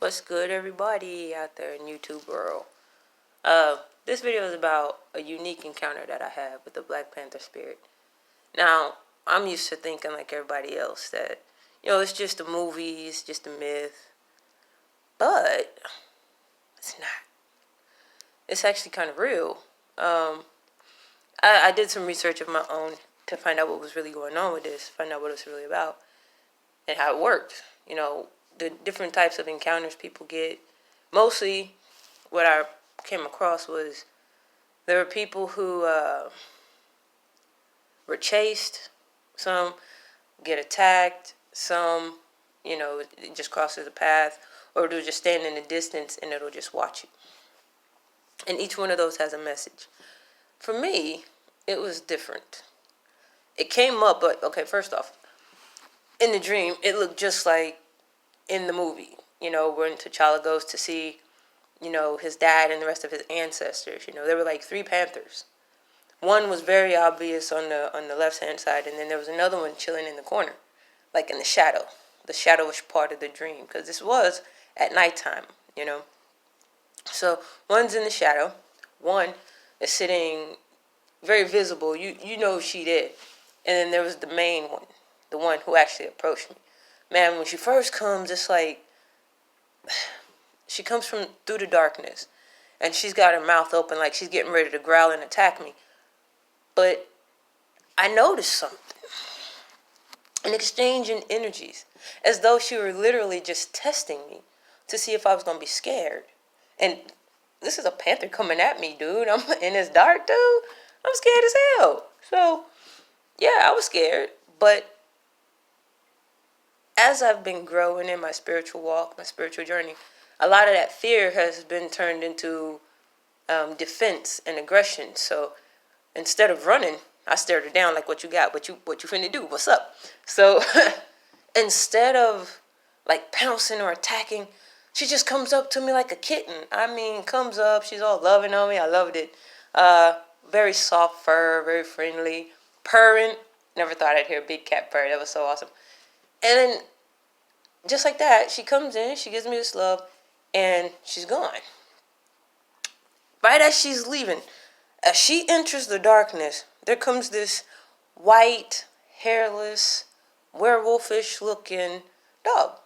What's good, everybody out there in YouTube world? This video is about a unique encounter that I had with the Black Panther spirit. Now, I'm used to thinking like everybody else that, it's just a movie, it's just a myth. But it's not. It's actually kind of real. I did some research of my own to find out what was really going on with this, find out what it's really about, and how it worked. The different types of encounters people get. Mostly, what I came across was there were people who were chased, some get attacked, some, it just crosses the path, or they'll just stand in the distance and it'll just watch you. And each one of those has a message. For me, it was different. It came up, but okay, first off, in the dream, it looked just like in the movie, when T'Challa goes to see, his dad and the rest of his ancestors. There were like 3 Panthers. One was very obvious on the left-hand side, and then there was another one chilling in the corner, like in the shadowish part of the dream, because this was at nighttime, So one's in the shadow, one is sitting very visible. You know she did. And then there was the main one, the one who actually approached me. Man, when she first comes, it's like she comes from through the darkness, and she's got her mouth open like she's getting ready to growl and attack me. But I noticed something, an exchange in energies, as though she were literally just testing me to see if I was going to be scared. And this is a panther coming at me, dude. And it's dark, dude. I'm scared as hell. So, yeah, I was scared. But as I've been growing in my spiritual walk, my spiritual journey, a lot of that fear has been turned into defense and aggression. So instead of running, I stared her down like, what you got? What you finna do? What's up? So instead of like pouncing or attacking, she just comes up to me like a kitten. Comes up, she's all loving on me. I loved it. Very soft fur, very friendly, purring. Never thought I'd hear a big cat purr. That was so awesome. And then, just like that, she comes in, she gives me this love, and she's gone. Right as she's leaving, as she enters the darkness, there comes this white, hairless, werewolfish-looking dog.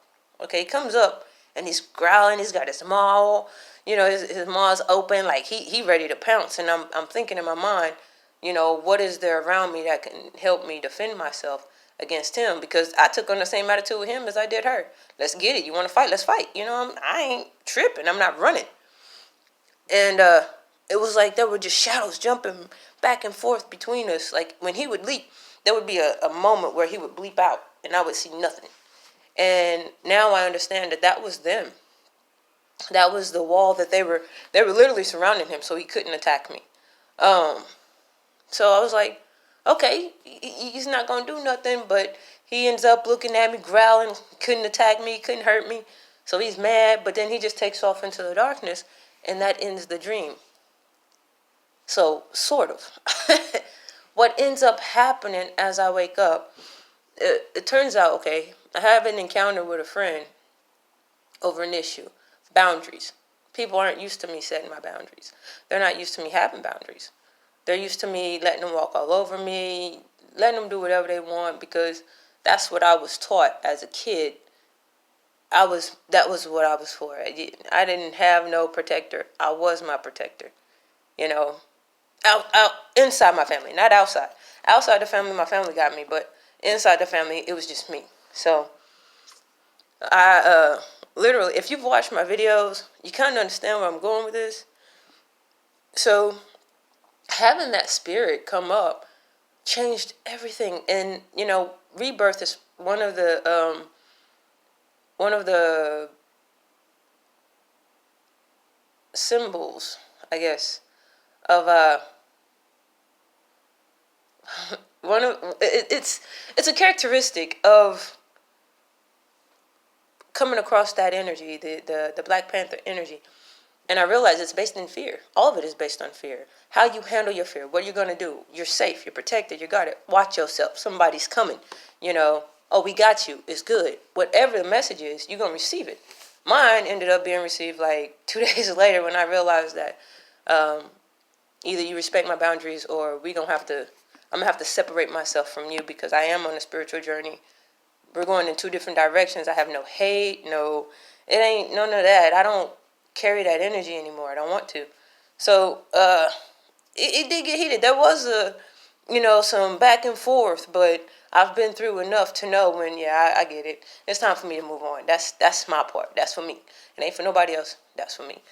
Okay, he comes up, and he's growling. He's got his maw, his maw's open, like he ready to pounce. And I'm thinking in my mind, what is there around me that can help me defend myself against him? Because I took on the same attitude with him as I did her. Let's get it. You want to fight? Let's fight. I ain't tripping. I'm not running. And it was like there were just shadows jumping back and forth between us. Like when he would leap, there would be a moment where he would bleep out and I would see nothing. And now I understand that was them. That was the wall that they were literally surrounding him, so he couldn't attack me. So I was like, okay, he's not going to do nothing, but he ends up looking at me, growling, couldn't attack me, couldn't hurt me. So he's mad, but then he just takes off into the darkness, and that ends the dream. So, sort of. What ends up happening as I wake up, it turns out, okay, I have an encounter with a friend over an issue, boundaries. People aren't used to me setting my boundaries. They're not used to me having boundaries. They're used to me letting them walk all over me, letting them do whatever they want, because that's what I was taught as a kid. That was what I was for. I didn't have no protector. I was my protector. Out inside my family, not outside. Outside the family, my family got me, but inside the family, it was just me. So I literally, if you've watched my videos, you kind of understand where I'm going with this. So having that spirit come up changed everything. And rebirth is one of the symbols, I guess, of it's a characteristic of coming across that energy, the Black Panther energy. And I realize it's based in fear. All of it is based on fear. How you handle your fear. What you're going to do. You're safe. You're protected. You got it. Watch yourself. Somebody's coming. Oh, we got you. It's good. Whatever the message is, you're going to receive it. Mine ended up being received like 2 days later when I realized that either you respect my boundaries or I'm gonna have to separate myself from you because I am on a spiritual journey. We're going in two different directions. I have no hate, it ain't none of that. I don't carry that energy anymore. I don't want to. So it did get heated. There was some back and forth, but I've been through enough to know when, yeah, I get it. It's time for me to move on. That's my part. That's for me. It ain't for nobody else. That's for me.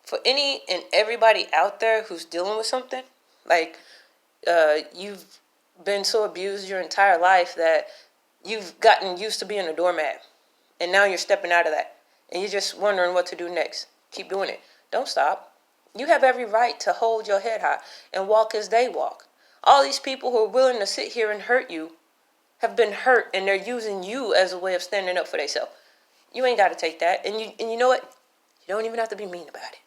For any and everybody out there who's dealing with something, like you've been so abused your entire life that you've gotten used to being a doormat, and now you're stepping out of that, and you're just wondering what to do next. Keep doing it. Don't stop. You have every right to hold your head high and walk as they walk. All these people who are willing to sit here and hurt you have been hurt, and they're using you as a way of standing up for themselves. You ain't got to take that, and you know what? You don't even have to be mean about it.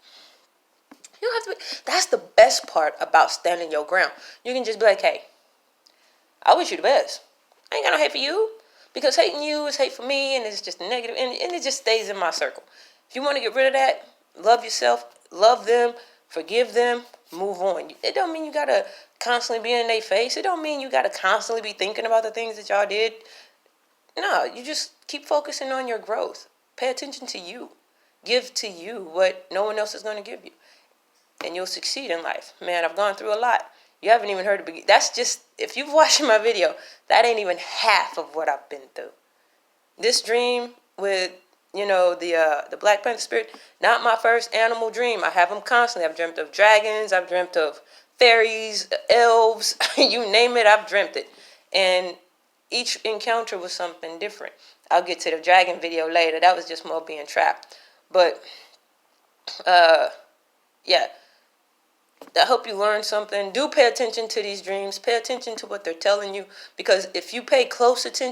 You don't have to be. That's the best part about standing your ground. You can just be like, hey, I wish you the best. I ain't got no hate for you. Because hating you is hate for me, and it's just negative, and it just stays in my circle. If you want to get rid of that, love yourself, love them, forgive them, move on. It don't mean you got to constantly be in their face. It don't mean you got to constantly be thinking about the things that y'all did. No, you just keep focusing on your growth. Pay attention to you. Give to you what no one else is going to give you. And you'll succeed in life. Man, I've gone through a lot. You haven't even heard it. That's just, if you've watched my video, that ain't even half of what I've been through. This dream with, the Black Panther spirit, not my first animal dream. I have them constantly. I've dreamt of dragons. I've dreamt of fairies, elves. You name it, I've dreamt it. And each encounter was something different. I'll get to the dragon video later. That was just more being trapped. But, yeah. I hope you learned something. Do pay attention to these dreams. Pay attention to what they're telling you. Because if you pay close attention,